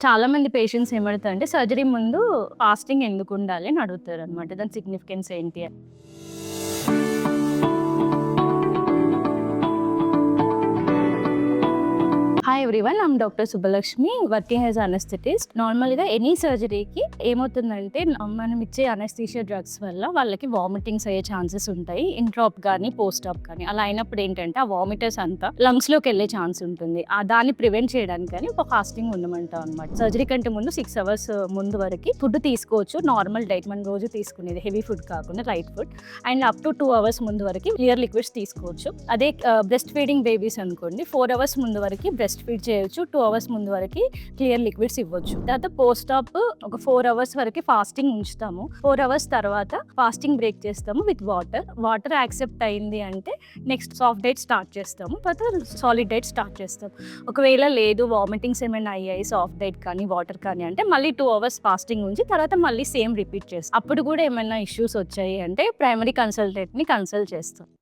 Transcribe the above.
చాలా మంది పేషెంట్స్ ఏమడుగుతారంటే సర్జరీ ముందు ఫాస్టింగ్ ఎందుకుండాలి అని అడుగుతారనమాట. దాని సిగ్నిఫికెన్స్ ఏంటి అని. Hi everyone, I'm doctor Subbalakshmi, working as anaesthetist. నార్మల్‌గా ఎనీ సర్జరీకి ఏమవుతుందంటే మనం ఇచ్చే అనస్థీషియా డ్రగ్స్ వల్ల వాళ్ళకి వామిటింగ్స్ అయ్యే ఛాన్సెస్ ఉంటాయి. ఇంట్రాప్ కానీ, పోస్ట్ ఆప్ కానీ. అలా అయినప్పుడు ఏంటంటే ఆ వామిటర్స్ అంతా లంగ్స్‌లోకి వెళ్ళే ఛాన్స్ ఉంటుంది. దాన్ని ప్రివెంట్ చేయడానికని ఒక ఫాస్టింగ్ ఉండమంటాం అనమాట. సర్జరీ కంటే ముందు 6 అవర్స్ ముందు వరకు ఫుడ్ తీసుకోవచ్చు. నార్మల్ డైట్ మనం రోజు తీసుకునేది హెవీ ఫుడ్ కాకుండా light food. And up to 2 hours ముందు వరకు క్లియర్ లిక్విడ్స్ తీసుకోవచ్చు. అదే బ్రెస్ట్ ఫీడింగ్ బేబీస్ అనుకోండి, 4 అవర్స్ ముందు వరకు బ్రెస్ట్ ఫీడ్ చేయొచ్చు. 2 అవర్స్ ముందు వరకు క్లియర్ లిక్విడ్స్ ఇవ్వచ్చు. తర్వాత పోస్ట్ ఆప్ ఒక 4 అవర్స్ వరకు ఫాస్టింగ్ ఉంచుతాము. 4 అవర్స్ తర్వాత ఫాస్టింగ్ బ్రేక్ చేస్తాము విత్ వాటర్ యాక్సెప్ట్ అయింది అంటే నెక్స్ట్ సాఫ్ట్ డైట్ స్టార్ట్ చేస్తాము. తర్వాత సాలిడ్ డైట్ స్టార్ట్ చేస్తాం. ఒకవేళ లేదు వామిటింగ్స్ ఏమైనా అయ్యాయి సాఫ్ట్ డైట్ కానీ వాటర్ కానీ అంటే మళ్ళీ 2 అవర్స్ ఫాస్టింగ్ ఉంచి తర్వాత మళ్ళీ సేమ్ రిపీట్ చేస్తాం. అప్పుడు కూడా ఏమైనా ఇష్యూస్ వచ్చాయి అంటే ప్రైమరీ కన్సల్టెంట్ని కన్సల్ట్ చేస్తాం.